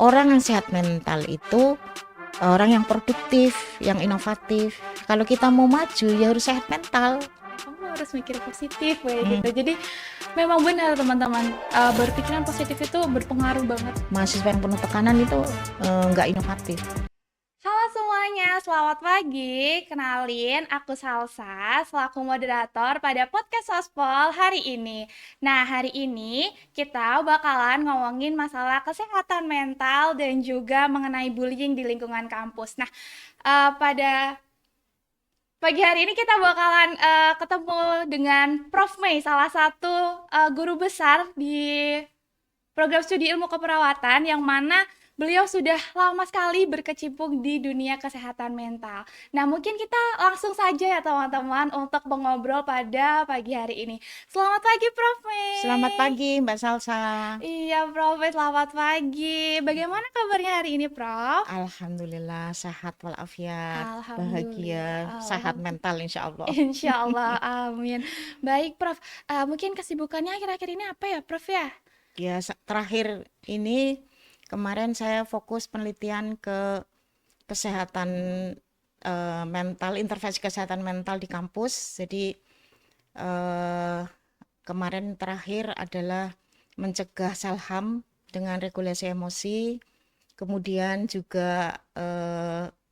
orang yang sehat mental itu orang yang produktif, yang inovatif. Kalau kita mau maju ya harus sehat mental. Kamu harus mikir positif kayak Hmm. gitu. Jadi memang benar teman-teman, berpikiran positif itu berpengaruh banget. Mahasiswa yang penuh tekanan itu nggak inovatif. Halo semuanya, selamat pagi. Kenalin, aku Salsa, selaku moderator pada podcast Sospol hari ini. Nah, hari ini kita bakalan ngomongin masalah kesehatan mental dan juga mengenai bullying di lingkungan kampus. Nah, pada pagi hari ini kita bakalan ketemu dengan Prof. Mei, salah satu guru besar di program studi ilmu keperawatan yang mana beliau sudah lama sekali berkecimpung di dunia kesehatan mental. Nah, mungkin kita langsung saja ya teman-teman untuk mengobrol pada pagi hari ini. Selamat pagi Prof. Mei. Selamat pagi Mbak Salsa. Iya Prof. Mei, selamat pagi. Bagaimana kabarnya hari ini Prof? Alhamdulillah sehat walafiat, bahagia, Alhamdulillah. sehat mental insya Allah. Insya Allah, amin. Baik Prof, mungkin kesibukannya akhir-akhir ini apa ya Prof ya? Ya terakhir ini kemarin saya fokus penelitian ke kesehatan mental, intervensi kesehatan mental di kampus. Jadi kemarin terakhir adalah mencegah self-harm dengan regulasi emosi, kemudian juga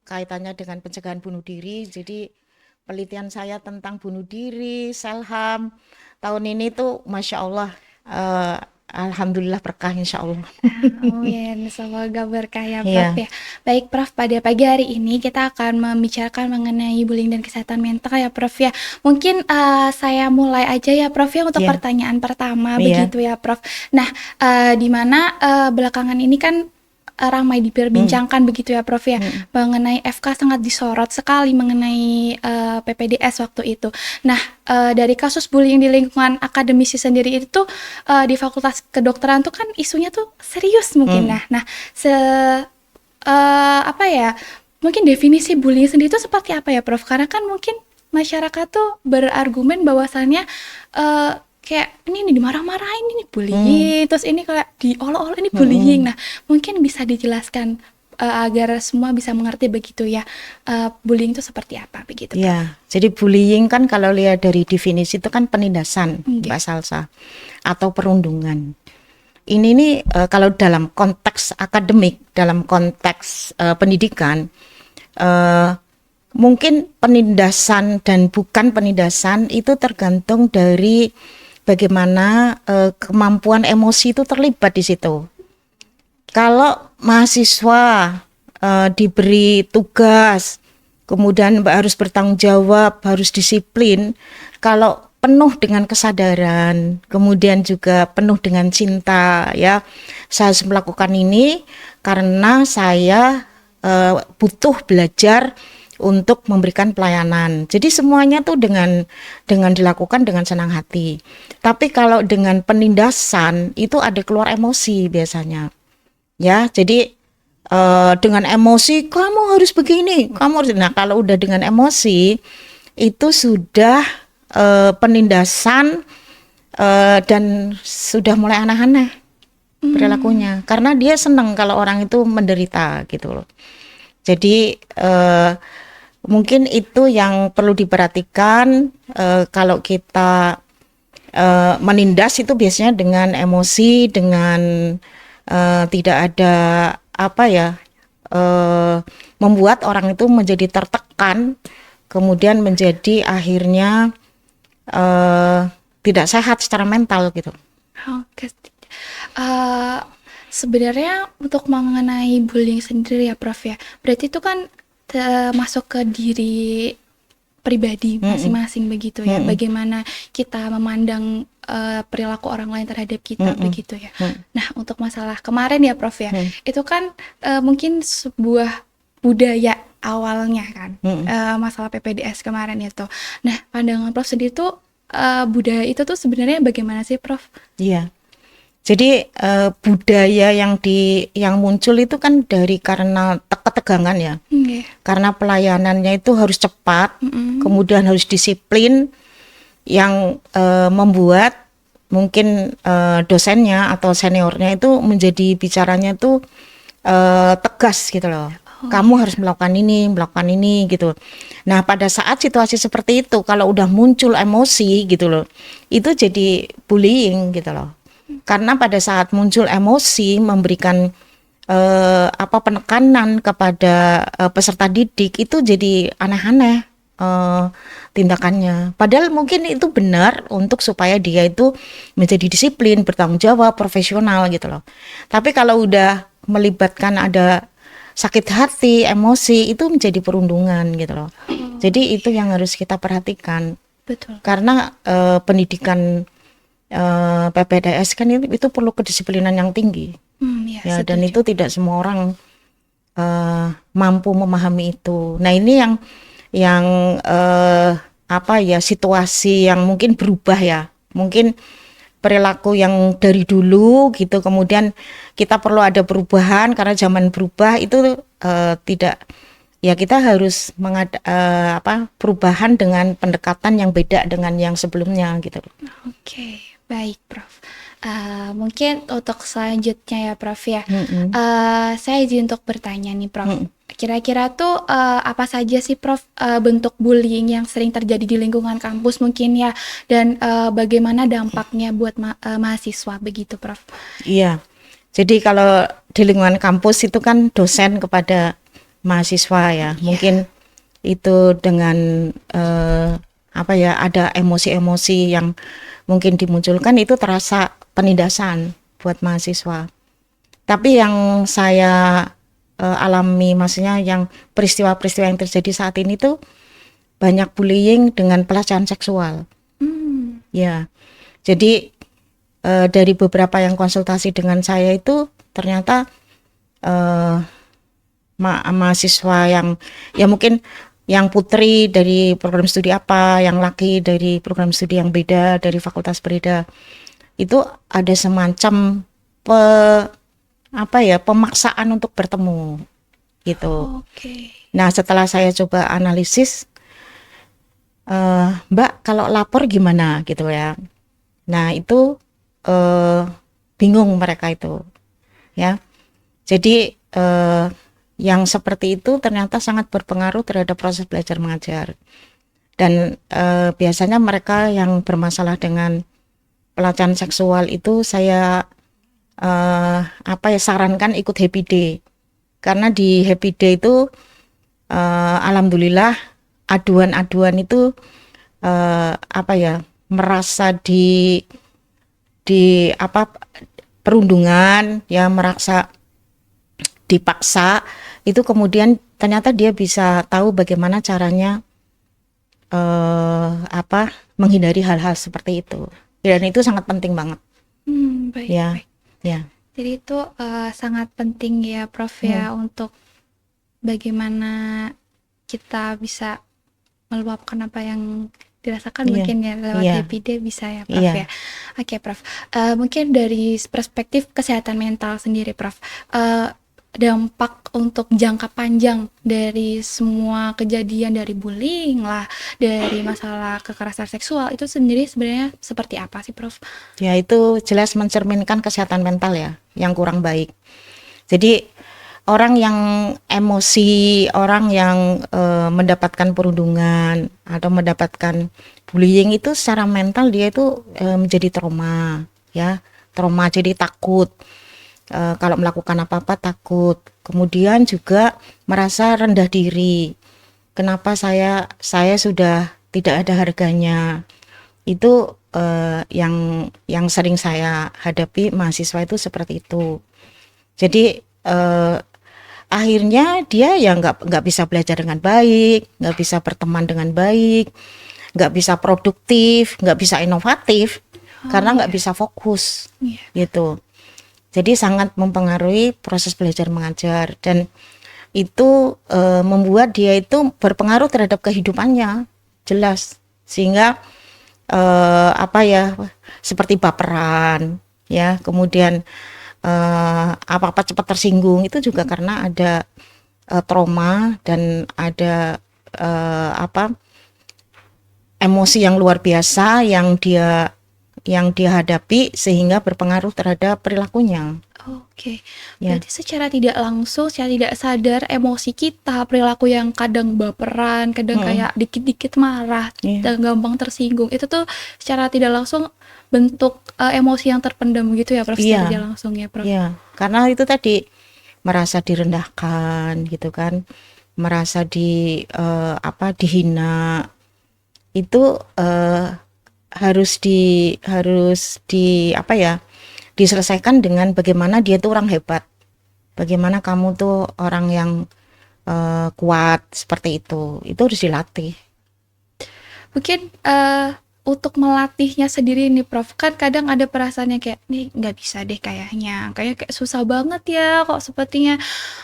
kaitannya dengan pencegahan bunuh diri. Jadi penelitian saya tentang bunuh diri, self-harm tahun ini tuh Masya Allah, Alhamdulillah berkah insya Allah. Amin, semoga berkah ya Prof Iya, ya. Baik Prof, pada pagi hari ini kita akan membicarakan mengenai bullying dan kesehatan mental ya Prof ya. Mungkin saya mulai aja ya Prof ya untuk iya, pertanyaan pertama iya. begitu ya Prof. Nah, di mana belakangan ini kan ramai diperbincangkan begitu ya Prof ya, mengenai FK sangat disorot sekali mengenai PPDS waktu itu. Nah, dari kasus bullying di lingkungan akademisi sendiri itu di Fakultas Kedokteran tuh kan isunya tuh serius mungkin. Nah, apa ya? Mungkin definisi bullying sendiri itu seperti apa ya Prof? Karena kan mungkin masyarakat tuh berargumen bahwasannya kayak ini nih dimarah-marahin ini bullying, terus ini kayak diolok-olok ini bullying. Nah, mungkin bisa dijelaskan agar semua bisa mengerti begitu ya, bullying itu seperti apa begitu Prof? Ya, jadi bullying kan kalau lihat dari definisi itu kan penindasan, Oke. Mbak Salsa, atau perundungan. Ini nih kalau dalam konteks akademik, dalam konteks pendidikan, mungkin penindasan dan bukan penindasan itu tergantung dari bagaimana kemampuan emosi itu terlibat di situ. Kalau mahasiswa diberi tugas, kemudian harus bertanggung jawab, harus disiplin, kalau penuh dengan kesadaran, kemudian juga penuh dengan cinta, ya, saya harus melakukan ini karena saya butuh belajar untuk memberikan pelayanan. Jadi semuanya tuh dengan dilakukan dengan senang hati. Tapi kalau dengan penindasan itu ada keluar emosi biasanya. Ya, jadi dengan emosi kamu harus begini, kamu harus. Nah, kalau udah dengan emosi itu sudah penindasan dan sudah mulai aneh-aneh perilakunya, karena dia senang kalau orang itu menderita gitu loh. Jadi mungkin itu yang perlu diperhatikan kalau kita menindas itu biasanya dengan emosi, dengan tidak ada apa ya, membuat orang itu menjadi tertekan, kemudian menjadi akhirnya tidak sehat secara mental gitu. Oke. Sebenarnya untuk mengenai bullying sendiri ya Prof ya, berarti itu kan masuk ke diri pribadi masing-masing begitu ya. Bagaimana kita memandang perilaku orang lain terhadap kita begitu ya. Nah, untuk masalah kemarin ya Prof ya, itu kan mungkin sebuah budaya awalnya kan, masalah PPDS kemarin itu. Nah, pandangan Prof sendiri tuh budaya itu tuh sebenarnya bagaimana sih Prof? Iya. Jadi budaya yang muncul itu kan dari karena ketegangan ya. Karena pelayanannya itu harus cepat, kemudian harus disiplin, yang membuat mungkin dosennya atau seniornya itu menjadi bicaranya itu tegas gitu loh. Kamu harus melakukan ini gitu. Nah, pada saat situasi seperti itu, kalau udah muncul emosi gitu loh, itu jadi bullying gitu loh. Karena pada saat muncul emosi memberikan penekanan kepada peserta didik itu jadi aneh-aneh tindakannya. Padahal mungkin itu benar untuk supaya dia itu menjadi disiplin, bertanggung jawab, profesional gitu loh. Tapi kalau udah melibatkan ada sakit hati, emosi, itu menjadi perundungan gitu loh. Jadi itu yang harus kita perhatikan. Betul. Karena pendidikan PPDS kan itu perlu kedisiplinan yang tinggi. Ya, dan itu tidak semua orang mampu memahami itu. Nah, ini yang situasi yang mungkin berubah ya. Mungkin perilaku yang dari dulu gitu, kemudian kita perlu ada perubahan karena zaman berubah itu tidak, ya kita harus perubahan dengan pendekatan yang beda dengan yang sebelumnya gitu. Oke, baik Prof. Mungkin untuk selanjutnya ya Prof ya, saya izin untuk bertanya nih Prof. Kira-kira tuh apa saja sih Prof bentuk bullying yang sering terjadi di lingkungan kampus mungkin ya, dan bagaimana dampaknya buat mahasiswa begitu Prof? Iya, jadi kalau di lingkungan kampus itu kan dosen kepada mahasiswa ya, mungkin itu dengan ada emosi-emosi yang mungkin dimunculkan, itu terasa penindasan buat mahasiswa. Tapi yang saya alami, maksudnya yang peristiwa-peristiwa yang terjadi saat ini tuh banyak bullying dengan pelecehan seksual. Ya, jadi dari beberapa yang konsultasi dengan saya itu ternyata mahasiswa yang ya mungkin yang putri dari program studi apa, yang laki dari program studi yang beda, dari fakultas berbeda, itu ada semacam pemaksaan untuk bertemu gitu. Nah, setelah saya coba analisis, Mbak kalau lapor gimana gitu ya. Nah, itu bingung mereka itu ya. Jadi yang seperti itu ternyata sangat berpengaruh terhadap proses belajar mengajar. Dan biasanya mereka yang bermasalah dengan pelecehan seksual itu saya sarankan ikut Happy Day. Karena di Happy Day itu alhamdulillah aduan-aduan itu merasa di perundungan ya, merasa dipaksa, itu kemudian ternyata dia bisa tahu bagaimana caranya menghindari hal-hal seperti itu, dan itu sangat penting banget. Baik, ya, baik. Ya. Jadi itu sangat penting ya Prof ya, untuk bagaimana kita bisa meluapkan apa yang dirasakan mungkin ya lewat Happy Day bisa ya Prof ya. Oke Prof, mungkin dari perspektif kesehatan mental sendiri Prof, dampak untuk jangka panjang dari semua kejadian, dari bullying lah, dari masalah kekerasan seksual itu sendiri sebenarnya seperti apa sih Prof? Ya, itu jelas mencerminkan kesehatan mental ya yang kurang baik. Jadi orang yang emosi, orang yang mendapatkan perundungan atau mendapatkan bullying itu secara mental dia itu menjadi trauma ya, jadi takut. Kalau melakukan apa-apa takut, kemudian juga merasa rendah diri. Kenapa saya sudah tidak ada harganya? Itu yang sering saya hadapi mahasiswa itu seperti itu. Jadi akhirnya dia ya nggak bisa belajar dengan baik, nggak bisa berteman dengan baik, nggak bisa produktif, nggak bisa inovatif, karena nggak bisa fokus gitu. Jadi sangat mempengaruhi proses belajar mengajar, dan itu membuat dia itu berpengaruh terhadap kehidupannya jelas, sehingga seperti baperan ya, kemudian apa-apa cepat tersinggung, itu juga karena ada trauma dan ada emosi yang luar biasa yang dia hadapi, sehingga berpengaruh terhadap perilakunya. Oke, Ya. berarti secara tidak langsung, secara tidak sadar emosi kita, perilaku yang kadang baperan, kadang Mm-mm. kayak dikit-dikit marah Iya. dan gampang tersinggung, itu tuh secara tidak langsung bentuk emosi yang terpendam gitu ya, Prof, secara tidak Iya. langsung ya, Prof. Iya. Karena itu tadi merasa direndahkan gitu kan, merasa dihina itu harus di apa ya, diselesaikan dengan bagaimana dia tuh orang hebat, bagaimana kamu tuh orang yang kuat seperti itu harus dilatih. Mungkin untuk melatihnya sendiri nih, Prof, kan kadang ada perasaannya kayak nih nggak bisa deh kayaknya, kayak susah banget ya, kok sepertinya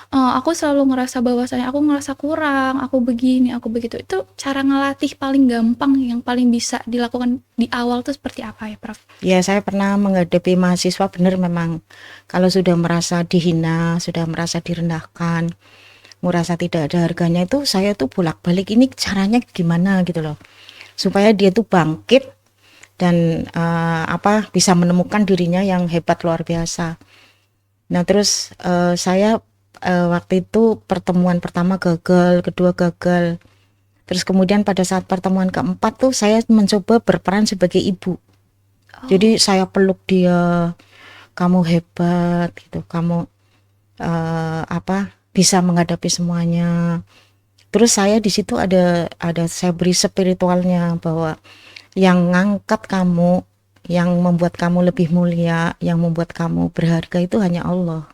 aku selalu ngerasa bahwasanya aku ngerasa kurang, aku begini, aku begitu. Itu cara ngelatih paling gampang yang paling bisa dilakukan di awal tuh seperti apa ya, Prof? Ya, saya pernah menghadapi mahasiswa, benar memang kalau sudah merasa dihina, sudah merasa direndahkan, merasa tidak ada harganya, itu saya tuh bolak-balik ini caranya gimana gitu loh, supaya dia tuh bangkit dan bisa menemukan dirinya yang hebat luar biasa. Nah, terus saya waktu itu pertemuan pertama gagal, kedua gagal. Terus kemudian pada saat pertemuan keempat tuh saya mencoba berperan sebagai ibu. Jadi saya peluk dia, kamu hebat gitu, kamu bisa menghadapi semuanya. Terus saya di situ ada saya beri spiritualnya, bahwa yang ngangkat kamu, yang membuat kamu lebih mulia, yang membuat kamu berharga itu hanya Allah.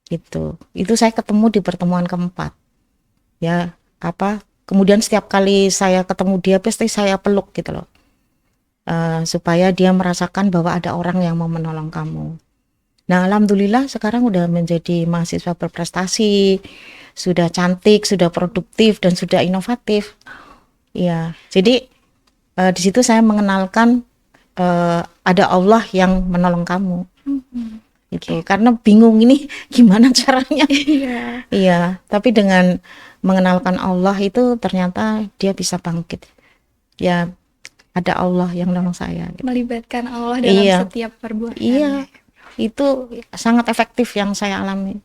Itu saya ketemu di pertemuan keempat. Ya, kemudian setiap kali saya ketemu dia pasti saya peluk gitu loh. Supaya dia merasakan bahwa ada orang yang mau menolong kamu. Nah, alhamdulillah sekarang udah menjadi mahasiswa berprestasi, sudah cantik, sudah produktif, dan sudah inovatif. Ya, jadi di situ saya mengenalkan ada Allah yang menolong kamu. Itu karena bingung ini gimana caranya. Iya. Iya, tapi dengan mengenalkan Allah itu ternyata dia bisa bangkit. Ya, ada Allah yang menolong saya. Melibatkan Allah dalam Iya, setiap iya, perbuatannya. itu sangat efektif yang saya alami.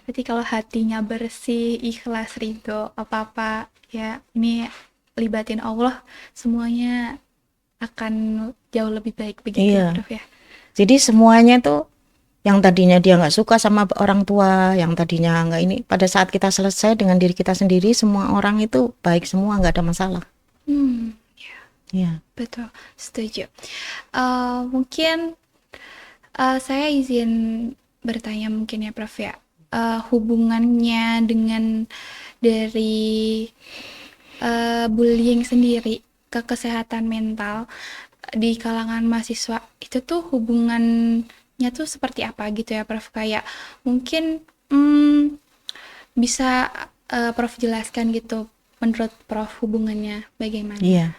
Berarti kalau hatinya bersih, ikhlas, ridho, apa-apa ya ini libatin Allah, semuanya akan jauh lebih baik begitu ya, Iya, Prof ya. jadi semuanya tuh yang tadinya dia nggak suka sama orang tua, yang tadinya nggak ini, pada saat kita selesai dengan diri kita sendiri, semua orang itu baik semua, nggak ada masalah. Ya, Iya, betul, setuju. Mungkin saya izin bertanya mungkin ya, Prof ya. Hubungannya dengan dari bullying sendiri ke kesehatan mental di kalangan mahasiswa itu tuh hubungannya tuh seperti apa gitu ya, Prof? Kayak mungkin bisa Prof jelaskan gitu menurut Prof hubungannya bagaimana? iya.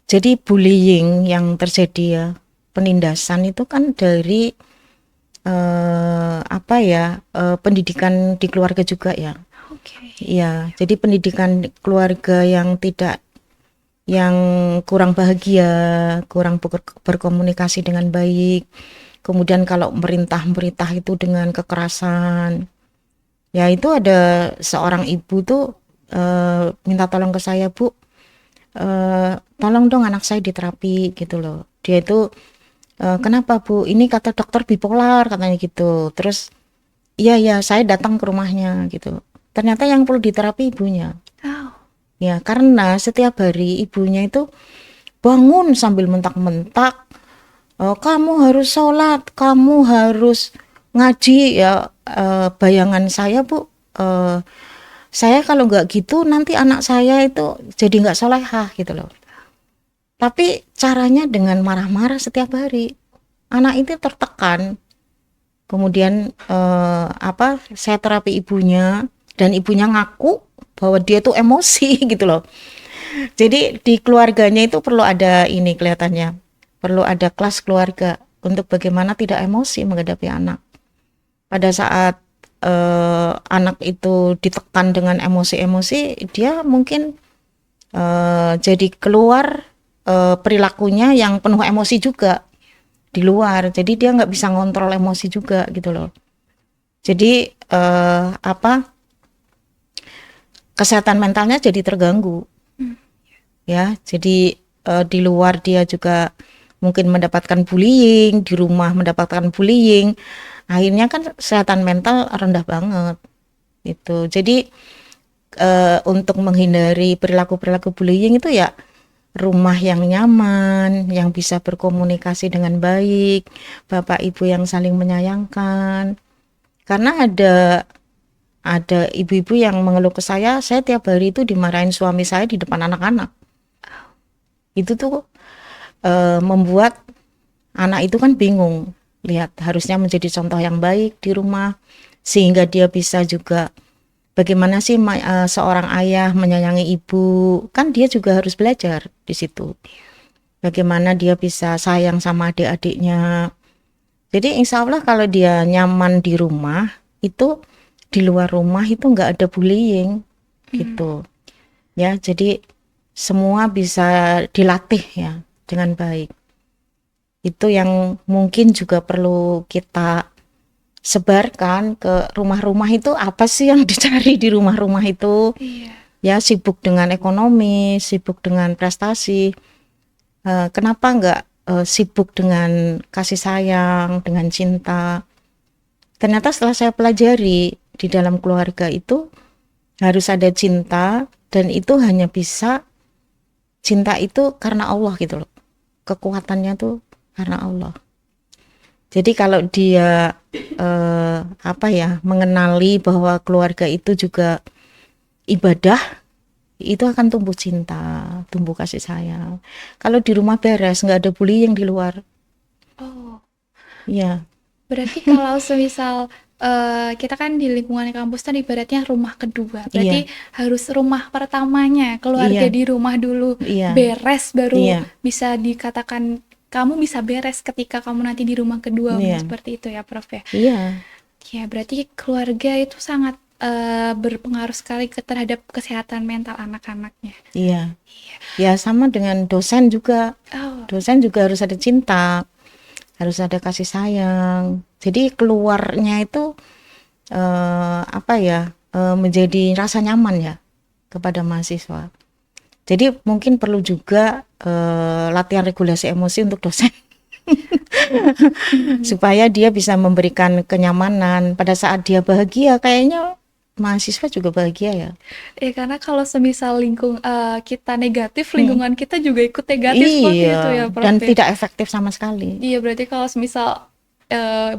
Jadi bullying yang terjadi ya, penindasan itu kan dari pendidikan di keluarga juga ya. Oke. Iya, jadi pendidikan keluarga yang kurang bahagia, kurang berkomunikasi dengan baik. Kemudian kalau merintah itu dengan kekerasan. Ya, itu ada seorang ibu tuh minta tolong ke saya, Bu, tolong dong anak saya diterapi gitu loh. Dia itu kenapa, Bu? Ini kata dokter bipolar katanya gitu. Terus iya saya datang ke rumahnya gitu. Ternyata yang perlu diterapi ibunya. Oh. Ya, karena setiap hari ibunya itu bangun sambil mentak-mentak, kamu harus sholat, kamu harus ngaji ya. Bayangan saya, Bu, saya kalau nggak gitu nanti anak saya itu jadi nggak solehah gitu loh. Tapi caranya dengan marah-marah setiap hari, anak itu tertekan. Kemudian saya terapi ibunya, dan ibunya ngaku bahwa dia tuh emosi gitu loh. Jadi di keluarganya itu perlu ada ini, kelihatannya perlu ada kelas keluarga untuk bagaimana tidak emosi menghadapi anak. Pada saat anak itu ditekan dengan emosi-emosi, dia mungkin jadi keluar perilakunya yang penuh emosi juga. di luar. Jadi dia nggak bisa ngontrol emosi juga gitu loh. Jadi kesehatan mentalnya jadi terganggu. Ya, jadi di luar dia juga mungkin mendapatkan bullying, di rumah mendapatkan bullying. Akhirnya kan kesehatan mental rendah banget. Itu. Jadi untuk menghindari perilaku-perilaku bullying itu ya rumah yang nyaman, yang bisa berkomunikasi dengan baik, bapak ibu yang saling menyayangkan. Karena ada ibu-ibu yang mengeluh ke saya tiap hari itu dimarahin suami saya di depan anak-anak. Itu tuh membuat anak itu kan bingung, lihat harusnya menjadi contoh yang baik di rumah, sehingga dia bisa juga bagaimana sih seorang ayah menyayangi ibu, kan dia juga harus belajar di situ. Bagaimana dia bisa sayang sama adik-adiknya. Jadi insya Allah kalau dia nyaman di rumah, itu di luar rumah itu nggak ada bullying gitu. Ya, jadi semua bisa dilatih ya dengan baik. Itu yang mungkin juga perlu kita sebarkan ke rumah-rumah. Itu apa sih yang dicari di rumah-rumah itu? Ya, sibuk dengan ekonomi, sibuk dengan prestasi. Kenapa nggak sibuk dengan kasih sayang, dengan cinta? Ternyata setelah saya pelajari di dalam keluarga itu harus ada cinta, dan itu hanya bisa cinta itu karena Allah gitu loh. Kekuatannya tuh karena Allah. Jadi kalau dia mengenali bahwa keluarga itu juga ibadah, itu akan tumbuh cinta, tumbuh kasih sayang. Kalau di rumah beres, nggak ada bullying di luar. Oh, Ya, berarti kalau semisal kita kan di lingkungan kampus kan ibaratnya rumah kedua. Berarti harus rumah pertamanya, keluarga Iya. di rumah dulu Iya. beres baru Iya. bisa dikatakan kamu bisa beres ketika kamu nanti di rumah kedua. Iya. Seperti itu ya, Prof ya. Iya. Ya, berarti keluarga itu sangat berpengaruh sekali terhadap kesehatan mental anak-anaknya. Iya. Ya, sama dengan dosen juga. Dosen juga harus ada cinta, harus ada kasih sayang. Jadi keluarnya itu menjadi rasa nyaman ya kepada mahasiswa. Jadi mungkin perlu juga latihan regulasi emosi untuk dosen. Supaya dia bisa memberikan kenyamanan. Pada saat dia bahagia, kayaknya mahasiswa juga bahagia ya. Ya, karena kalau semisal kita negatif, lingkungan kita juga ikut negatif seperti itu ya, Prof. Dan ya. tidak efektif sama sekali. Iya, berarti kalau semisal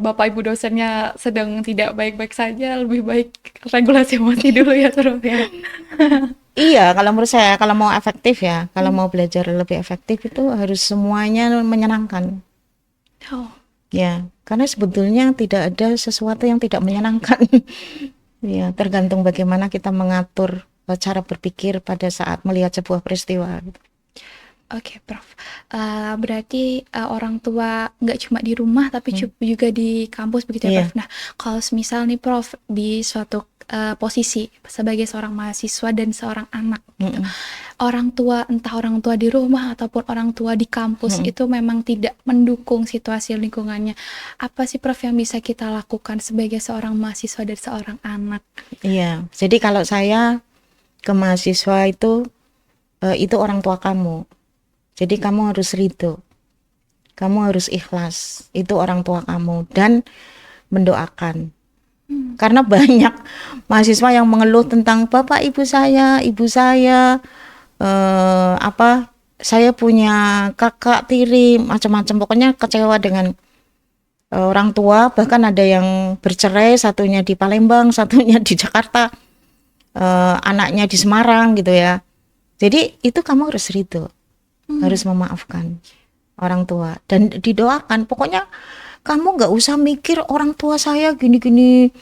Bapak Ibu dosennya sedang tidak baik-baik saja, lebih baik regulasi emosi dulu ya, Prof ya. Iya, kalau menurut saya, kalau mau efektif ya, kalau mau belajar lebih efektif itu harus semuanya menyenangkan. Oh, Ya, karena sebetulnya tidak ada sesuatu yang tidak menyenangkan. Ya, tergantung bagaimana kita mengatur cara berpikir pada saat melihat sebuah peristiwa. oke, Prof. Berarti orang tua nggak cuma di rumah tapi juga di kampus begitu ya, Iya. Prof. Nah, kalau misal nih, Prof, di suatu posisi sebagai seorang mahasiswa dan seorang anak gitu. Entah orang tua di rumah ataupun orang tua di kampus itu memang tidak mendukung situasi lingkungannya. Apa sih, Prof, yang bisa kita lakukan sebagai seorang mahasiswa dan seorang anak? Iya, jadi kalau saya ke mahasiswa itu orang tua kamu. Jadi kamu harus ridho, kamu harus ikhlas. Itu orang tua kamu, dan mendoakan. Karena banyak mahasiswa yang mengeluh tentang bapak ibu saya, saya punya kakak tiri, macam-macam. Pokoknya kecewa dengan orang tua. Bahkan ada yang bercerai, satunya di Palembang, satunya di Jakarta, anaknya di Semarang gitu ya. Jadi itu kamu harus ridho, harus memaafkan orang tua dan didoakan. Pokoknya kamu nggak usah mikir orang tua saya gini-gini,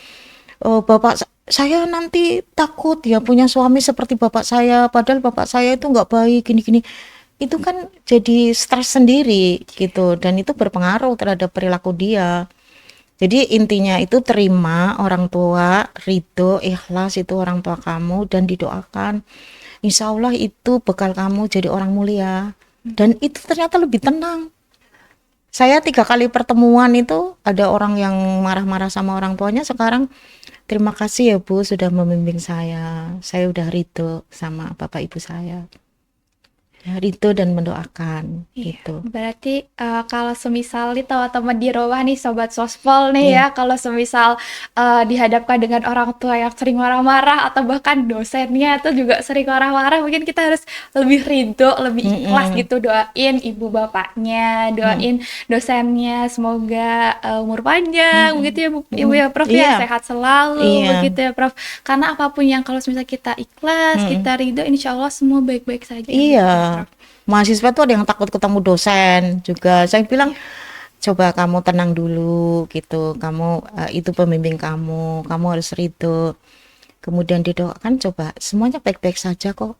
bapak saya nanti takut ya punya suami seperti bapak saya, padahal bapak saya itu nggak baik gini-gini. Itu kan jadi stres sendiri gitu, dan itu berpengaruh terhadap perilaku dia. Jadi intinya itu terima orang tua, ridho, ikhlas, itu orang tua kamu, dan didoakan. Insya Allah itu bekal kamu jadi orang mulia, dan itu ternyata lebih tenang. Saya 3 kali pertemuan itu ada orang yang marah-marah sama orang tuanya, sekarang terima kasih ya Bu sudah membimbing saya udah ridho sama bapak ibu saya. Ya, ridho dan mendoakan Iya, gitu. berarti kalau semisal nih teman-teman di rumah nih Sobat Sospol nih Iya. ya, kalau semisal dihadapkan dengan orang tua yang sering marah-marah atau bahkan dosennya itu juga sering marah-marah, mungkin kita harus lebih ridho, lebih ikhlas Mm-mm. gitu doain ibu bapaknya, Mm. doain dosennya semoga umur panjang, Mm-mm. begitu ya Bu, Ibu Mm. ya Prof ya, Iya, sehat selalu, iya. begitu ya Prof. Karena apapun yang kalau misalnya kita ikhlas, Mm-mm. kita ridho, insya Allah semua baik-baik saja, Iya, begitu ya Prof. mahasiswa tuh ada yang takut ketemu dosen juga. Saya bilang, Iya. coba kamu tenang dulu gitu. Kamu itu pembimbing kamu harus ridho. Kemudian didoakan, coba semuanya baik-baik saja kok.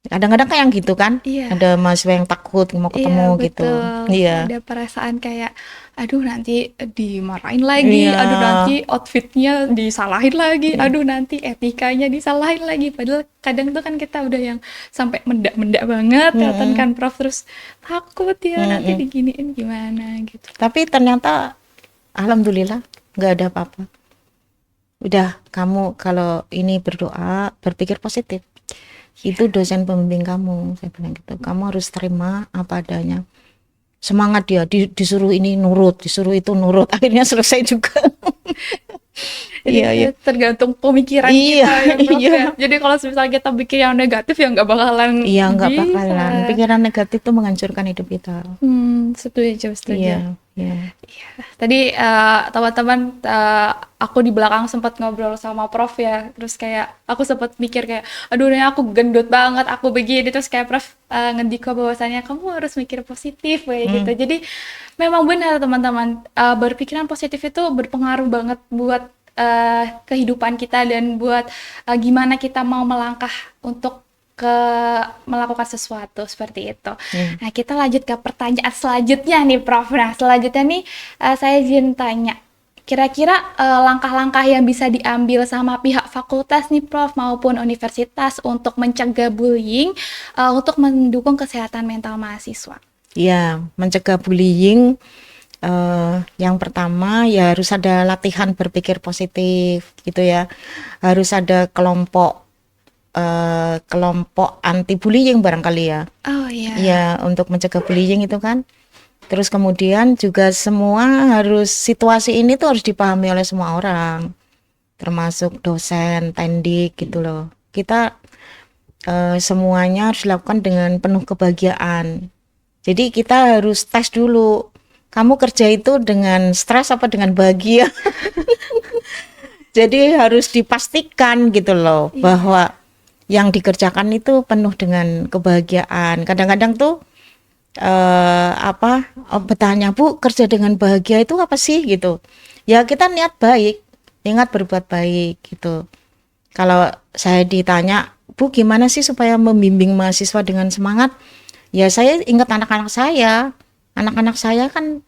Kadang-kadang kayak yang gitu kan, Iya. ada mahasiswa yang takut mau Iya ketemu gitu. betul, Iya, ada perasaan kayak, aduh nanti dimarahin lagi, iya, aduh nanti outfitnya disalahin lagi, iya, aduh nanti etikanya disalahin lagi. Padahal kadang tuh kan kita udah yang sampai mendak-mendak banget, kelihatan mm-mm, kan Prof, terus takut ya nanti mm-mm. diginiin gimana gitu. Tapi ternyata, alhamdulillah, nggak ada apa-apa. Udah, kamu kalau ini berdoa, berpikir positif. Itu dosen pembimbing kamu, saya bilang gitu. Kamu harus terima apa adanya. Semangat dia, disuruh ini nurut, disuruh itu nurut. Akhirnya selesai juga. Jadi Iya, iya. tergantung pemikiran Iya, kita ya Prof iya. ya. Jadi kalau misalnya kita pikir yang negatif ya nggak bakalan Iya, nggak bakalan. bisa. Pikiran negatif tuh menghancurkan hidup kita. Setuju, setuju. Iya, iya. Iya, tadi teman-teman aku di belakang sempat ngobrol sama Prof ya, terus kayak aku sempat mikir kayak, aduh nih aku gendut banget, aku begini, terus kayak Prof ngendiko bahwasannya kamu harus mikir positif kayak gitu. Hmm, Jadi memang benar teman-teman, berpikiran positif itu berpengaruh banget buat kehidupan kita dan buat gimana kita mau melangkah untuk melakukan sesuatu seperti itu. iya. Nah, kita lanjut ke pertanyaan selanjutnya nih, Prof. Nah, selanjutnya nih saya izin tanya, kira-kira langkah-langkah yang bisa diambil sama pihak fakultas nih, Prof, maupun universitas untuk mencegah bullying, untuk mendukung kesehatan mental mahasiswa. Iya, mencegah bullying. Yang pertama ya harus ada latihan berpikir positif gitu ya. Harus ada kelompok anti bullying barangkali ya. Oh iya. Ya, untuk mencegah bullying itu kan. Terus kemudian juga semua situasi ini tuh harus dipahami oleh semua orang, termasuk dosen, tendik gitu loh. Kita semuanya harus dilakukan dengan penuh kebahagiaan. Jadi kita harus tes dulu. Kamu kerja itu dengan stres apa dengan bahagia? Jadi harus dipastikan gitu loh bahwa yang dikerjakan itu penuh dengan kebahagiaan. Kadang-kadang tuh bertanya, Bu, kerja dengan bahagia itu apa sih gitu? Ya kita niat baik, ingat berbuat baik gitu. Kalau saya ditanya, Bu, gimana sih supaya membimbing mahasiswa dengan semangat? Ya saya ingat anak-anak saya. Anak-anak saya kan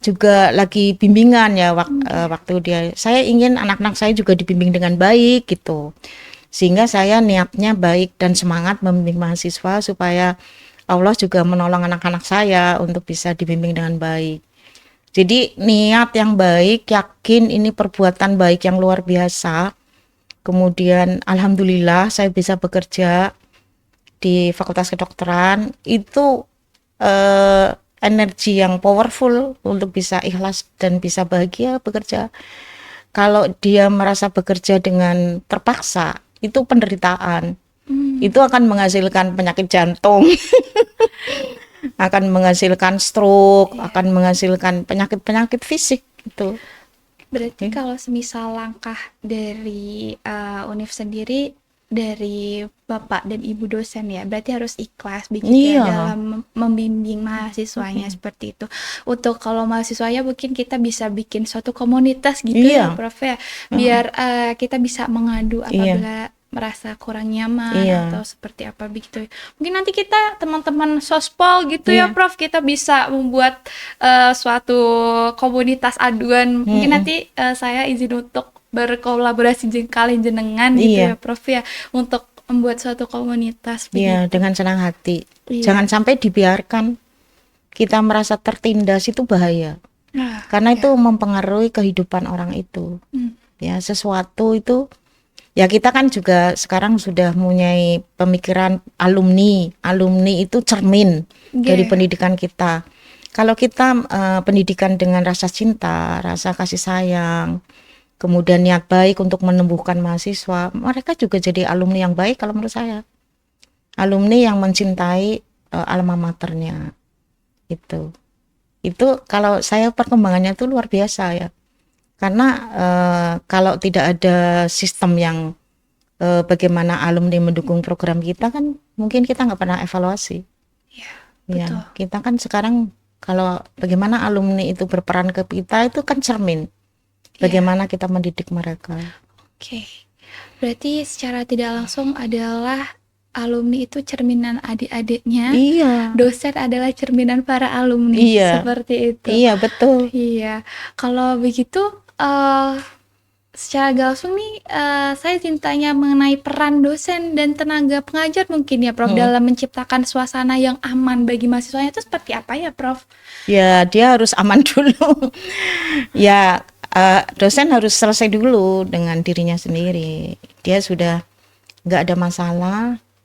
juga lagi bimbingan ya waktu dia. Saya ingin anak-anak saya juga dibimbing dengan baik gitu. Sehingga saya niatnya baik dan semangat membimbing mahasiswa supaya Allah juga menolong anak-anak saya untuk bisa dibimbing dengan baik. Jadi niat yang baik, yakin ini perbuatan baik yang luar biasa. Kemudian alhamdulillah saya bisa bekerja di Fakultas Kedokteran, itu energi yang powerful untuk bisa ikhlas dan bisa bahagia bekerja. Kalau dia merasa bekerja dengan terpaksa, itu penderitaan. Itu akan menghasilkan penyakit jantung, akan menghasilkan stroke, akan menghasilkan penyakit-penyakit fisik gitu. Berarti kalau semisal langkah dari Univ sendiri dari Bapak dan Ibu dosen ya, berarti harus ikhlas begitu ya Iya. dalam membimbing mahasiswanya seperti itu. Untuk kalau mahasiswanya mungkin kita bisa bikin suatu komunitas gitu ya, Iya. Prof ya, biar kita bisa mengadu Iya. apabila merasa kurang nyaman Iya. atau seperti apa begitu. Mungkin nanti kita teman-teman sospol gitu ya, Iya. Prof, kita bisa membuat suatu komunitas aduan. Mungkin nanti saya izin untuk berkolaborasi kali jenengan gitu Iya. ya, Prof ya, untuk membuat suatu komunitas Iya, begitu. dengan senang hati. Iya. Jangan sampai dibiarkan kita merasa tertindas itu bahaya. Nah, Karena itu ya. mempengaruhi kehidupan orang itu. Hmm. Ya, sesuatu itu ya kita kan juga sekarang sudah mempunyai pemikiran alumni. Alumni itu cermin dari Oke. pendidikan kita. Kalau kita pendidikan dengan rasa cinta, rasa kasih sayang, kemudian niat baik untuk menumbuhkan mahasiswa, mereka juga jadi alumni yang baik kalau menurut saya. Alumni yang mencintai alma maternya itu. Itu kalau saya perkembangannya tuh luar biasa ya. Karena kalau tidak ada sistem yang bagaimana alumni mendukung program kita kan mungkin kita nggak pernah evaluasi. Ya, Ya, betul. kita kan sekarang kalau bagaimana alumni itu berperan ke kita itu kan cermin. Ya. Bagaimana kita mendidik mereka. Oke. Berarti secara tidak langsung adalah alumni itu cerminan adik-adiknya, Iya, dosen adalah cerminan para alumni, iya, seperti itu. iya betul. Iya. Kalau begitu, secara gak langsung nih, saya ingin tanya mengenai peran dosen dan tenaga pengajar mungkin ya, Prof, dalam menciptakan suasana yang aman bagi mahasiswanya itu seperti apa ya, Prof? Ya, dia harus aman dulu. Ya, dosen harus selesai dulu dengan dirinya sendiri. Dia sudah nggak ada masalah.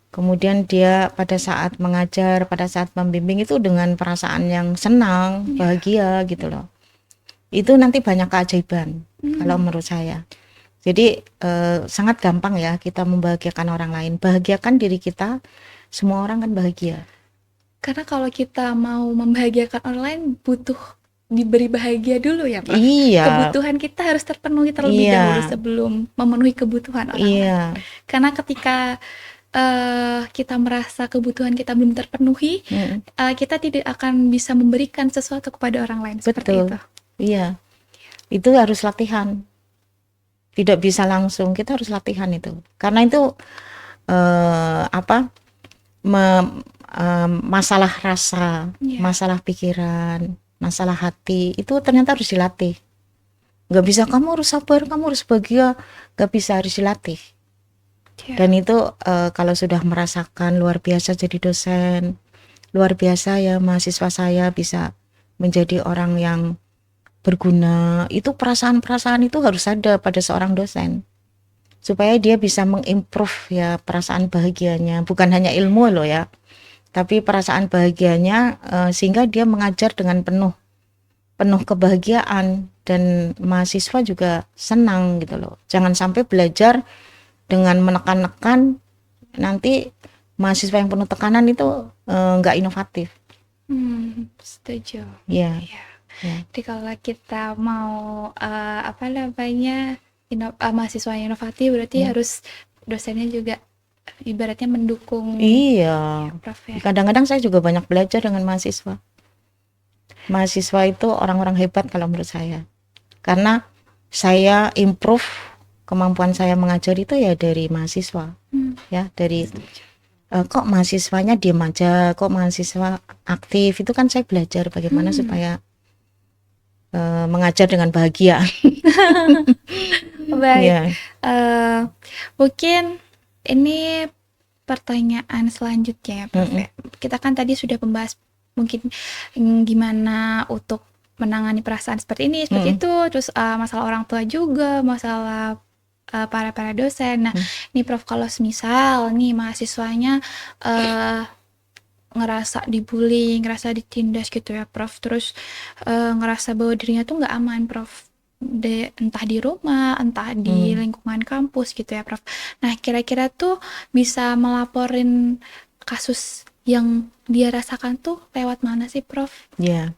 Kemudian dia pada saat mengajar, pada saat membimbing itu dengan perasaan yang senang, bahagia gitu loh. Itu nanti banyak keajaiban kalau menurut saya. Jadi sangat gampang ya kita membahagiakan orang lain. Bahagiakan diri kita, semua orang kan bahagia. Karena kalau kita mau membahagiakan orang lain butuh diberi bahagia dulu ya, Prof. Iya, Kebutuhan kita harus terpenuhi terlebih Iya. dahulu sebelum memenuhi kebutuhan orang lain. iya, Karena ketika kita merasa kebutuhan kita belum terpenuhi, kita tidak akan bisa memberikan sesuatu kepada orang lain seperti betul. itu. Iya, itu harus latihan. Tidak bisa langsung, kita harus latihan itu. Karena itu masalah rasa, Iya. masalah pikiran, masalah hati itu ternyata harus dilatih. Nggak bisa kamu harus sabar, kamu harus bahagia, nggak bisa, harus dilatih. Iya. Dan itu kalau sudah merasakan luar biasa jadi dosen, luar biasa ya mahasiswa saya bisa menjadi orang yang berguna. Itu perasaan-perasaan itu harus ada pada seorang dosen supaya dia bisa mengimprove ya perasaan bahagianya, bukan hanya ilmu loh ya, tapi perasaan bahagianya sehingga dia mengajar dengan penuh kebahagiaan dan mahasiswa juga senang gitu loh. Jangan sampai belajar dengan menekan-nekan, nanti mahasiswa yang penuh tekanan itu nggak inovatif. Setuju. Ya, Ya. ya. Jadi kalau kita mau mahasiswa yang inovatif berarti harus dosennya juga ibaratnya mendukung. Iya. Prof ya. Kadang-kadang saya juga banyak belajar dengan mahasiswa. Mahasiswa itu orang-orang hebat kalau menurut saya. Karena saya improve kemampuan saya mengajar itu ya dari mahasiswa. Ya, dari kok mahasiswanya diam aja, kok mahasiswa aktif, itu kan saya belajar bagaimana supaya mengajar dengan bahagia. Baik. Ya. Mungkin ini pertanyaan selanjutnya ya, Prof. ya. Kita kan tadi sudah membahas mungkin gimana untuk menangani perasaan seperti ini, seperti itu, terus masalah orang tua juga, masalah para dosen. Nah, nih Prof, kalau semisal nih mahasiswanya ngerasa dibully, ngerasa ditindas gitu ya, Prof. Terus ngerasa bahwa dirinya tuh nggak aman, Prof. Entah di rumah, entah di lingkungan kampus gitu ya, Prof. Nah, kira-kira tuh bisa melaporin kasus yang dia rasakan tuh lewat mana sih, Prof? Ya.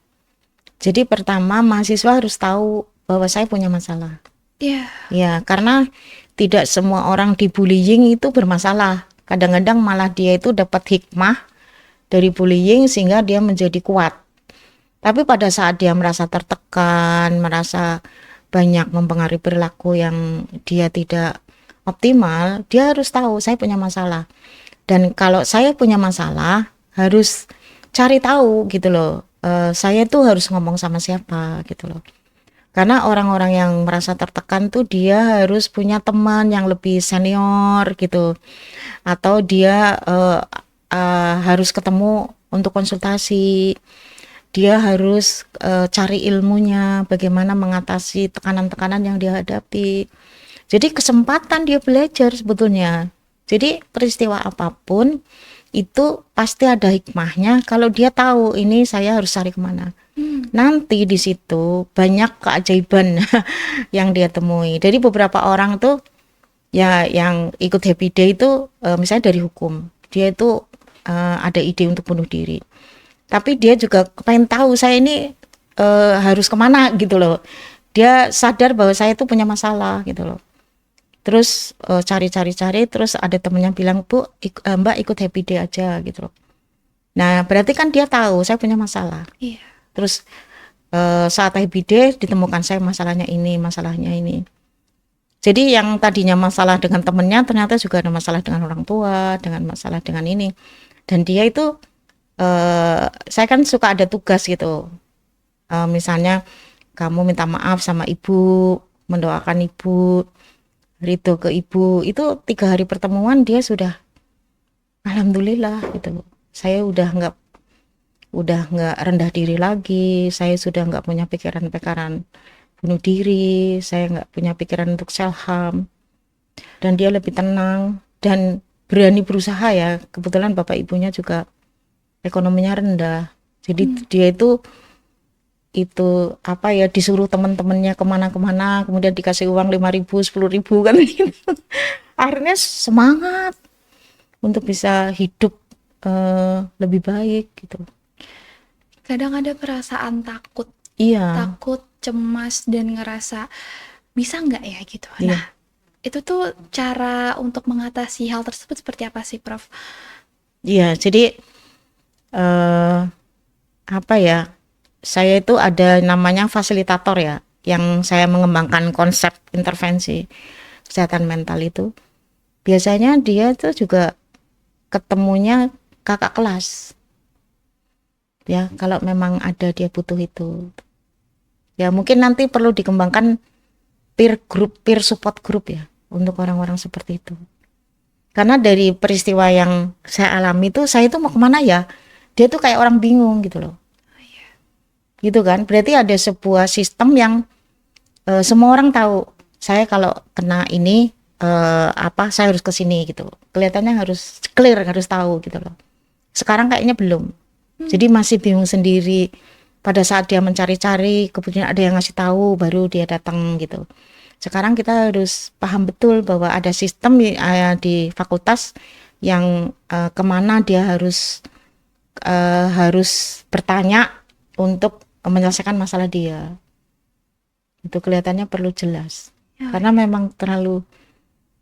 Jadi pertama mahasiswa harus tahu bahwa saya punya masalah. Iya. Ya, karena tidak semua orang dibullying itu bermasalah. Kadang-kadang malah dia itu dapat hikmah dari bullying sehingga dia menjadi kuat. Tapi pada saat dia merasa tertekan, merasa banyak mempengaruhi perilaku yang dia tidak optimal, dia harus tahu saya punya masalah. Dan kalau saya punya masalah, harus cari tahu gitu loh. Saya tuh harus ngomong sama siapa gitu loh. Karena orang-orang yang merasa tertekan tuh dia harus punya teman yang lebih senior gitu. Atau dia harus ketemu untuk konsultasi. dia harus cari ilmunya, bagaimana mengatasi tekanan-tekanan yang dia hadapi. Jadi kesempatan dia belajar sebetulnya. Jadi peristiwa apapun itu pasti ada hikmahnya kalau dia tahu ini saya harus cari kemana. Nanti di situ banyak keajaiban yang dia temui. Jadi beberapa orang tuh ya yang ikut Happy Day itu misalnya dari hukum. Dia itu ada ide untuk bunuh diri. Tapi dia juga pengen tahu saya ini harus kemana gitu loh. Dia sadar bahwa saya itu punya masalah gitu loh. Terus cari-cari terus ada temennya bilang, "Bu, Mbak ikut Happy Day aja," gitu loh. Nah, berarti kan dia tahu saya punya masalah. Iya. Terus saat Happy Day ditemukan saya masalahnya ini. Jadi yang tadinya masalah dengan temennya ternyata juga ada masalah dengan orang tua, dengan masalah dengan ini. Dan dia itu saya kan suka ada tugas gitu. Misalnya kamu minta maaf sama ibu, mendoakan ibu, rito ke ibu, itu 3 hari pertemuan dia sudah alhamdulillah gitu. Saya udah nggak rendah diri lagi, saya sudah nggak punya pikiran-pikiran bunuh diri, saya nggak punya pikiran untuk self harm, dan dia lebih tenang dan berani berusaha ya. Kebetulan bapak ibunya juga ekonominya rendah, jadi dia itu apa ya, disuruh teman-temannya kemana-kemana, kemudian dikasih uang 5.000, 10.000 kan gitu. Akhirnya semangat untuk bisa hidup lebih baik gitu. Kadang ada perasaan takut, Iya, cemas, dan ngerasa bisa nggak ya gitu. iya. Nah, itu tuh cara untuk mengatasi hal tersebut seperti apa sih, Prof? Iya, jadi apa ya? Saya itu ada namanya fasilitator ya, yang saya mengembangkan konsep intervensi kesehatan mental itu. Biasanya dia tuh juga ketemunya kakak kelas. Ya, kalau memang ada dia butuh itu. Ya, mungkin nanti perlu dikembangkan peer group, peer support group ya, untuk orang-orang seperti itu. Karena dari peristiwa yang saya alami itu, saya itu mau kemana ya? Dia tuh kayak orang bingung gitu loh. Gitu kan? Berarti ada sebuah sistem yang semua orang tahu. Saya kalau kena ini saya harus ke sini gitu. Kelihatannya harus clear, harus tahu gitu loh. Sekarang kayaknya belum. Jadi masih bingung sendiri. Pada saat dia mencari-cari, kemudian ada yang ngasih tahu, baru dia datang gitu. Sekarang kita harus paham betul bahwa ada sistem di fakultas yang kemana dia harus bertanya untuk menyelesaikan masalah dia. Itu kelihatannya perlu jelas. Ya. Karena memang terlalu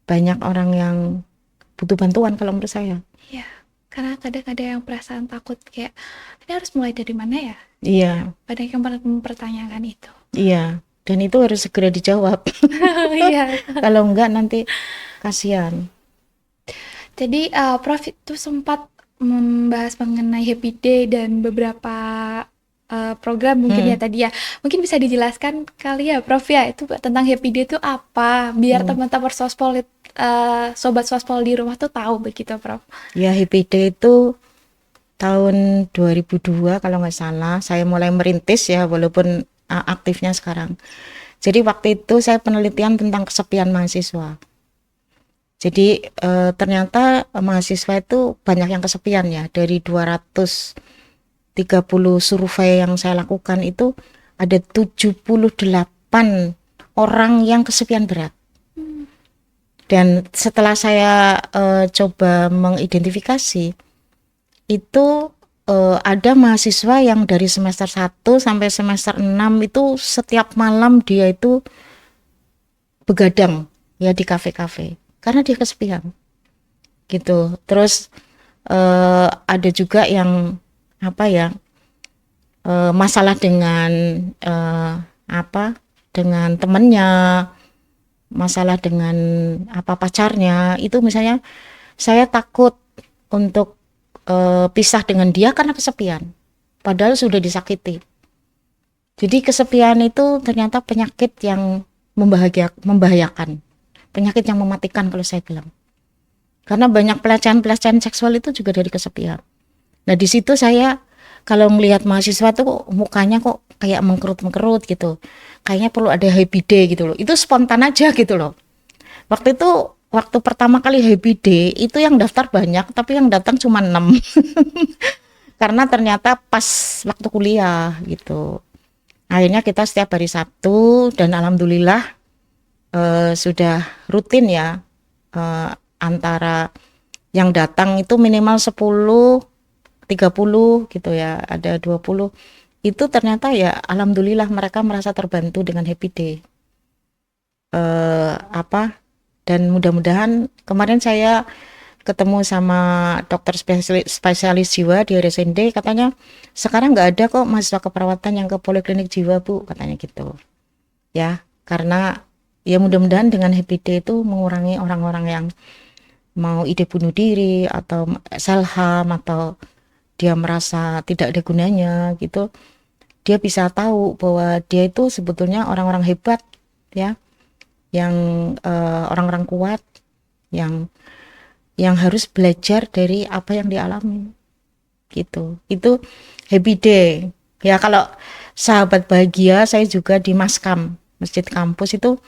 banyak orang yang butuh bantuan kalau menurut saya. Iya, karena kadang ada yang perasaan takut kayak, ini harus mulai dari mana ya? Iya, Banyak yang mempertanyakan itu. iya. Dan itu harus segera dijawab. Iya. Kalau enggak nanti kasihan. Jadi Prof itu sempat membahas mengenai Happy Day dan beberapa program mungkin ya tadi ya. Mungkin bisa dijelaskan kali ya Prof ya, itu tentang Happy Day itu apa? Biar teman-teman sospol, sobat sospol di rumah tuh tahu begitu Prof. Ya, Happy Day itu tahun 2002 kalau nggak salah saya mulai merintis ya, walaupun aktifnya sekarang. Jadi waktu itu saya penelitian tentang kesepian mahasiswa. Jadi ternyata mahasiswa itu banyak yang kesepian ya. Dari 230 survei yang saya lakukan itu ada 78 orang yang kesepian berat. Dan setelah saya coba mengidentifikasi, itu ada mahasiswa yang dari semester 1 sampai semester 6 itu setiap malam dia itu begadang ya di kafe-kafe karena dia kesepian gitu. Terus ada juga yang masalah dengan dengan temannya, masalah dengan pacarnya. Itu misalnya saya takut untuk pisah dengan dia karena kesepian, padahal sudah disakiti. Jadi kesepian itu ternyata penyakit yang membahayakan, penyakit yang mematikan kalau saya bilang. Karena banyak pelecehan seksual itu juga dari kesepian. Nah di situ saya kalau ngelihat mahasiswa tuh kok mukanya kok kayak mengkerut-mengkerut gitu. Kayaknya perlu ada happy day gitu loh. Itu spontan aja gitu loh. Waktu itu waktu pertama kali happy day itu yang daftar banyak tapi yang datang cuma 6. Karena ternyata pas waktu kuliah gitu. Akhirnya kita setiap hari Sabtu dan alhamdulillah sudah rutin ya, antara yang datang itu minimal 10, 30 gitu ya, ada 20. Itu ternyata ya alhamdulillah mereka merasa terbantu dengan happy day. Apa dan mudah-mudahan kemarin saya ketemu sama dokter spesialis jiwa di RSND, katanya sekarang nggak ada kok mahasiswa keperawatan yang ke poliklinik jiwa Bu, katanya gitu ya, karena ya mudah-mudahan dengan happy day itu mengurangi orang-orang yang mau ide bunuh diri atau self harm atau dia merasa tidak ada gunanya gitu, dia bisa tahu bahwa dia itu sebetulnya orang-orang hebat ya, yang orang-orang kuat yang harus belajar dari apa yang dialami gitu. Itu happy day ya. Kalau sahabat bahagia saya juga di Maskam, masjid kampus itu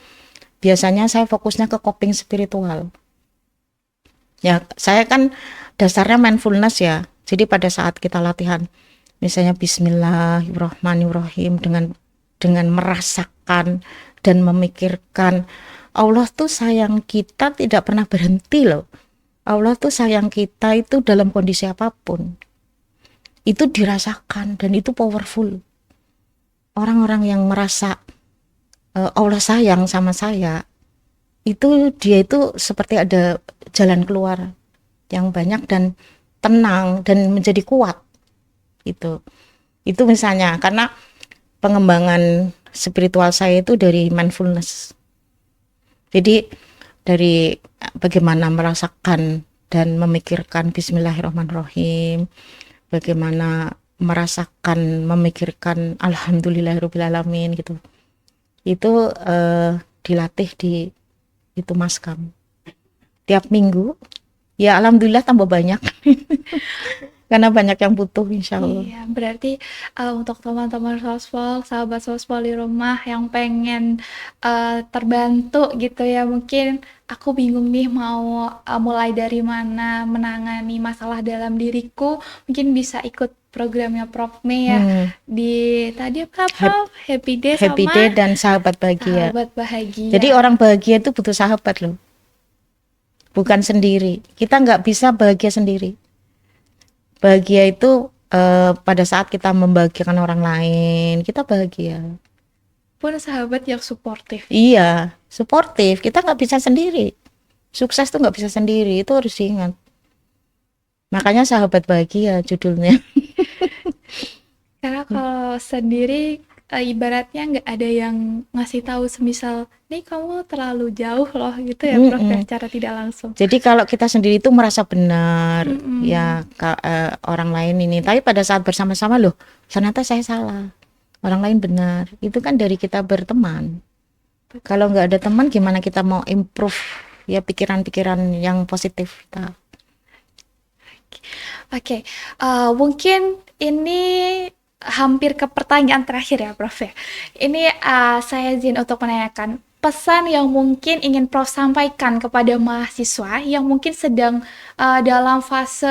biasanya saya fokusnya ke coping spiritual ya. Saya kan dasarnya mindfulness ya, jadi pada saat kita latihan misalnya Bismillahirrahmanirrahim dengan merasakan dan memikirkan Allah tuh sayang kita tidak pernah berhenti loh. Allah tuh sayang kita itu dalam kondisi apapun. Itu dirasakan dan itu powerful. Orang-orang yang merasa Allah sayang sama saya, itu dia itu seperti ada jalan keluar yang banyak dan tenang dan menjadi kuat. Itu misalnya karena pengembangan spiritual saya itu dari mindfulness. Jadi dari bagaimana merasakan dan memikirkan Bismillahirrahmanirrahim, bagaimana merasakan memikirkan Alhamdulillahirrahmanirrahim gitu. Itu dilatih di itu Maskam tiap minggu ya, alhamdulillah tambah banyak. Karena banyak yang butuh insya Allah. Iya, berarti untuk teman-teman sospol, sahabat sospol di rumah yang pengen terbantu gitu ya, mungkin aku bingung nih mau mulai dari mana menangani masalah dalam diriku, mungkin bisa ikut programnya Prof Mei ya. Di tadi apa Prof? Happy Day Happy sama Day dan sahabat bahagia. sahabat bahagia. Jadi orang bahagia itu butuh sahabat loh, bukan sendiri. Kita nggak bisa bahagia sendiri. Bahagia itu pada saat kita membahagiakan orang lain, kita bahagia. Pun sahabat yang suportif. Iya, suportif. Kita nggak bisa sendiri. Sukses tuh nggak bisa sendiri, itu harus diingat. Makanya sahabat bahagia judulnya. Karena kalau sendiri ibaratnya nggak ada yang ngasih tahu, semisal nih kamu terlalu jauh loh gitu ya Prof ya, cara tidak langsung. Jadi kalau kita sendiri itu merasa benar ya orang lain ini, tapi pada saat bersama-sama loh ternyata saya salah, orang lain benar, itu kan dari kita berteman. Kalau nggak ada teman gimana kita mau improve ya pikiran-pikiran yang positif kita. Oke, mungkin ini hampir ke pertanyaan terakhir ya Prof ya. Ini saya izin untuk menanyakan pesan yang mungkin ingin Prof sampaikan kepada mahasiswa yang mungkin sedang dalam fase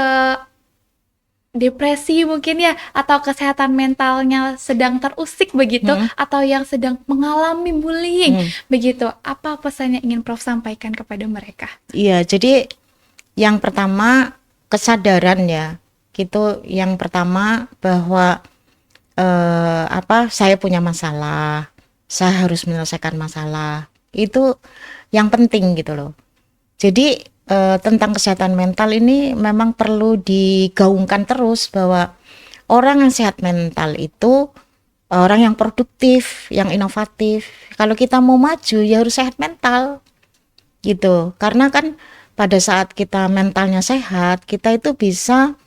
depresi mungkin ya, atau kesehatan mentalnya sedang terusik begitu, atau yang sedang mengalami bullying begitu. Apa pesan yang ingin Prof sampaikan kepada mereka? Iya, jadi yang pertama kesadaran ya, gitu. Yang pertama bahwa saya punya masalah, saya harus menyelesaikan masalah, itu yang penting gitu loh. Jadi tentang kesehatan mental ini memang perlu digaungkan terus, bahwa orang yang sehat mental itu orang yang produktif, yang inovatif. Kalau kita mau maju ya harus sehat mental gitu, karena kan pada saat kita mentalnya sehat, kita itu bisa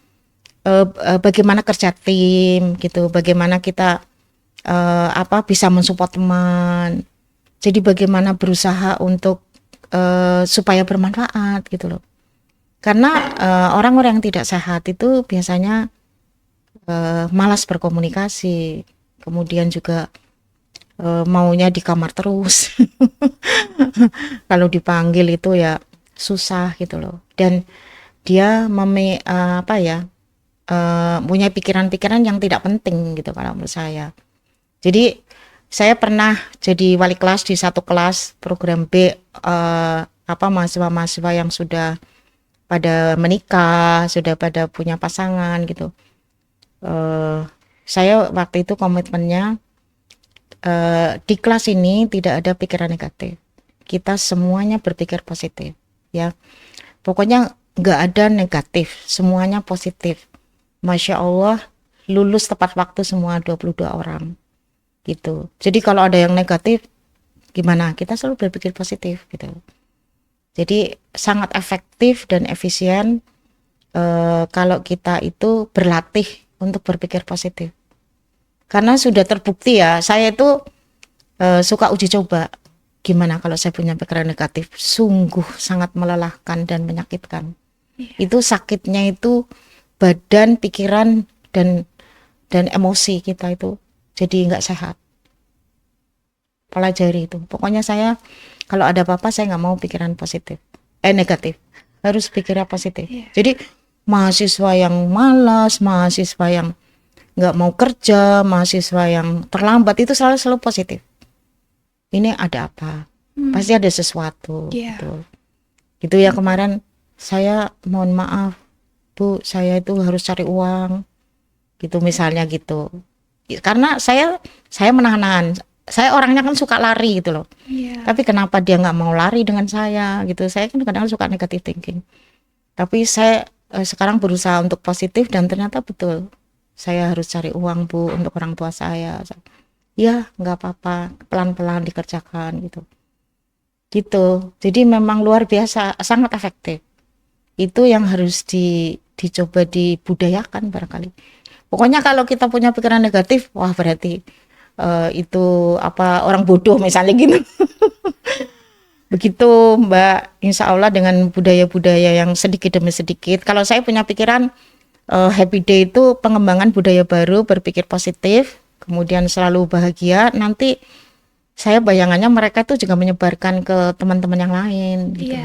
bagaimana kerja tim gitu, bagaimana kita bisa mensupport teman. Jadi bagaimana berusaha untuk supaya bermanfaat gitu loh. Karena orang-orang yang tidak sehat itu biasanya malas berkomunikasi, kemudian juga maunya di kamar terus. Kalau dipanggil itu ya susah gitu loh. Dan dia punya pikiran-pikiran yang tidak penting gitu kalau menurut saya. Jadi saya pernah jadi wali kelas di satu kelas program B, mahasiswa-mahasiswa yang sudah pada menikah, sudah pada punya pasangan gitu. Saya waktu itu komitmennya, di kelas ini tidak ada pikiran negatif. Kita semuanya berpikir positif, ya. Pokoknya nggak ada negatif, semuanya positif. Masya Allah, lulus tepat waktu semua 22 orang, gitu. Jadi kalau ada yang negatif, gimana? Kita selalu berpikir positif, gitu. Jadi sangat efektif dan efisien kalau kita itu berlatih untuk berpikir positif. Karena sudah terbukti ya, saya itu suka uji coba. Gimana kalau saya punya pikiran negatif? Sungguh sangat melelahkan dan menyakitkan. Itu sakitnya itu badan, pikiran dan emosi kita itu jadi nggak sehat. Pelajari itu. Pokoknya saya kalau ada apa-apa saya nggak mau pikiran negatif. Harus pikirnya positif. Jadi mahasiswa yang malas, mahasiswa yang nggak mau kerja, mahasiswa yang terlambat itu selalu positif. Ini ada apa? Pasti ada sesuatu. Gitu ya. Kemarin saya mohon maaf Bu, saya itu harus cari uang gitu misalnya gitu. Karena saya menahan-nahan. Saya orangnya kan suka lari gitu loh. Tapi kenapa dia nggak mau lari dengan saya gitu? Saya kan kadang suka negative thinking. Tapi saya sekarang berusaha untuk positif dan ternyata betul. Saya harus cari uang Bu untuk orang tua saya. Ya nggak apa-apa, pelan-pelan dikerjakan gitu. Jadi memang luar biasa, sangat efektif. Itu yang harus dicoba dibudayakan barangkali. Pokoknya kalau kita punya pikiran negatif, wah berarti itu orang bodoh misalnya gitu. Begitu Mbak, insya Allah dengan budaya-budaya yang sedikit demi sedikit. Kalau saya punya pikiran Happy Day itu pengembangan budaya baru, berpikir positif, kemudian selalu bahagia. Nanti saya bayangannya mereka tuh juga menyebarkan ke teman-teman yang lain gitu.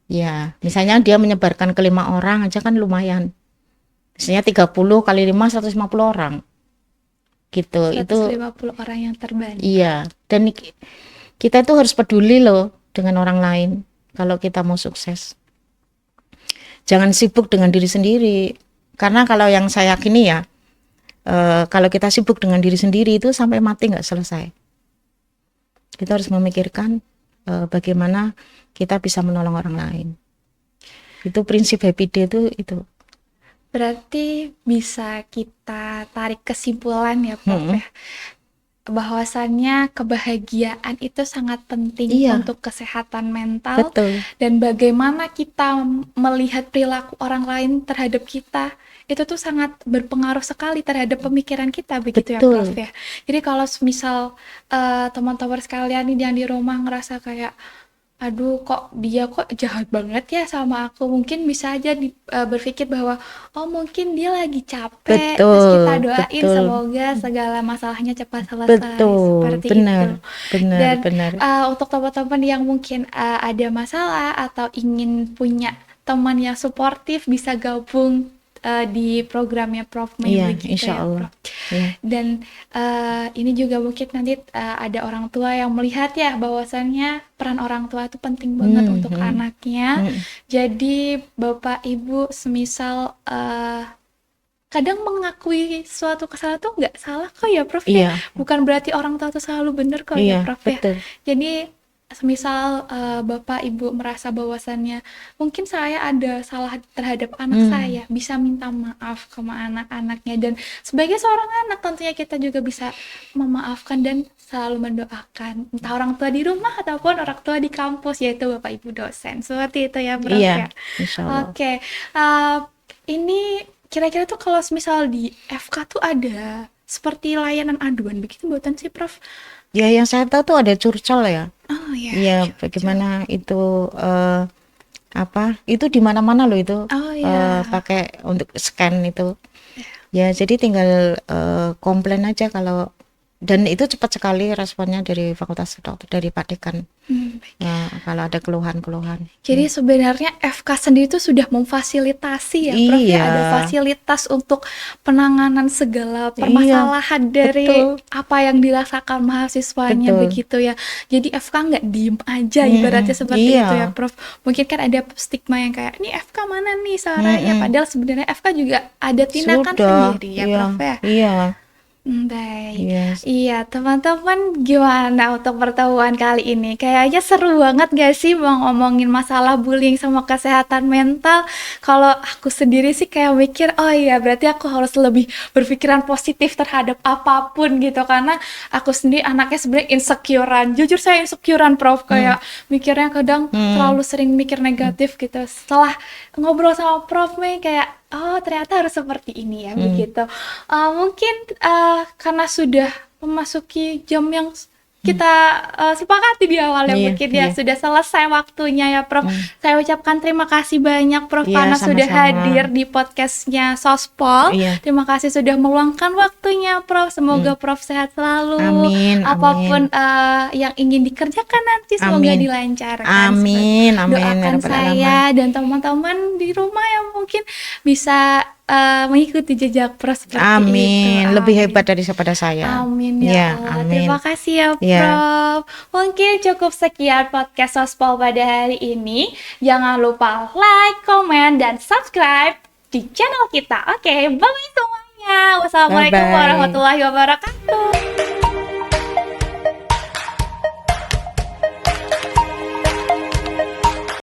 Ya, misalnya dia menyebarkan ke 5 orang aja kan lumayan. Misalnya 30 kali 5 150 orang. Gitu. 150 orang yang terbantu. Iya, dan kita itu harus peduli loh dengan orang lain kalau kita mau sukses. Jangan sibuk dengan diri sendiri. Karena kalau yang saya yakini ya, kalau kita sibuk dengan diri sendiri itu sampai mati nggak selesai. Kita harus memikirkan bagaimana kita bisa menolong orang lain. Itu prinsip Happy Day itu. Berarti bisa kita tarik kesimpulan ya Prof ya, bahwasannya kebahagiaan itu sangat penting untuk kesehatan mental. Betul. Dan bagaimana kita melihat perilaku orang lain terhadap kita itu tuh sangat berpengaruh sekali terhadap pemikiran kita, begitu. Betul. Ya Prof ya. Jadi kalau misal teman-teman sekalian nih yang di rumah ngerasa kayak aduh kok dia jahat banget ya sama aku, mungkin bisa aja berpikir bahwa oh mungkin dia lagi capek, terus kita doain semoga segala masalahnya cepat selesai. Seperti itu. Dan untuk teman-teman yang mungkin ada masalah atau ingin punya teman yang suportif, bisa gabung di programnya Prof May, begitu insya Allah. Prof. Dan ini juga mungkin nanti ada orang tua yang melihat ya bahwasannya peran orang tua itu penting banget untuk anaknya. Jadi Bapak Ibu semisal kadang mengakui suatu kesalahan tuh nggak salah kok ya Prof ya. Bukan berarti orang tua tuh selalu benar kok ya Prof ya. Jadi semisal Bapak Ibu merasa bahwasannya mungkin saya ada salah terhadap anak saya, bisa minta maaf ke anak-anaknya. Dan sebagai seorang anak tentunya kita juga bisa memaafkan dan selalu mendoakan entah orang tua di rumah ataupun orang tua di kampus, yaitu Bapak Ibu dosen. Seperti itu ya Prof ya. Oke. Ini kira-kira tuh kalau misal di FK tuh ada seperti layanan aduan begitu buatan sih Prof? Ya yang saya tahu tuh ada curcol ya. Oh iya. Iya, bagaimana itu itu di mana-mana loh itu. Oh iya. Pakai untuk scan itu. Ya, jadi tinggal komplain aja kalau, dan itu cepat sekali responnya dari Fakultas Kedokteran, dari Pak Dekan. Baik. Ya, kalau ada keluhan-keluhan. Jadi sebenarnya FK sendiri itu sudah memfasilitasi ya, Prof, ya, Iya. ada fasilitas untuk penanganan segala permasalahan dari betul. apa yang dirasakan mahasiswanya Betul. begitu ya. Jadi FK nggak diem aja ibaratnya seperti iya. itu ya, Prof. Mungkin kan ada stigma yang kayak, ini FK mana nih suaranya? Padahal sebenarnya FK juga ada tindakan Sudah. sendiri ya, Iya. Prof ya. Iya. Baik. Yes. Iya, teman-teman gimana untuk pertemuan kali ini? Kayaknya seru banget gak sih mau ngomongin masalah bullying sama kesehatan mental. Kalau aku sendiri sih kayak mikir, oh iya berarti aku harus lebih berpikiran positif terhadap apapun gitu. Karena aku sendiri anaknya sebenarnya insecurean. Jujur saya insecurean, Prof. Kayak mikirnya kadang terlalu sering mikir negatif gitu. Setelah ngobrol sama Prof Mei kayak, oh ternyata harus seperti ini ya, begitu. Mungkin karena sudah memasuki jam yang kita sepakati di awal ya, Iya, mungkin ya iya. sudah selesai waktunya ya, Prof. Saya ucapkan terima kasih banyak, Prof, Iya, karena sudah sama-sama. hadir di podcastnya Sospol. Iya. Terima kasih sudah meluangkan waktunya, Prof. Semoga Prof sehat selalu. Amin, Apapun yang ingin dikerjakan nanti semoga Amin. dilancarkan. Amin, amin, ya Doakan Rabbal saya dan teman-teman di rumah yang mungkin bisa mengikuti jejak Prof seperti Amin. itu. Lebih hebat daripada saya. Amin Ya, ya Allah. amin. Terima kasih ya, Ya. Prof. Mungkin cukup sekian podcast Sospol pada hari ini. Jangan lupa like, comment, dan subscribe di channel kita. Oke, bye semuanya. Wassalamualaikum Bye-bye. warahmatullahi wabarakatuh.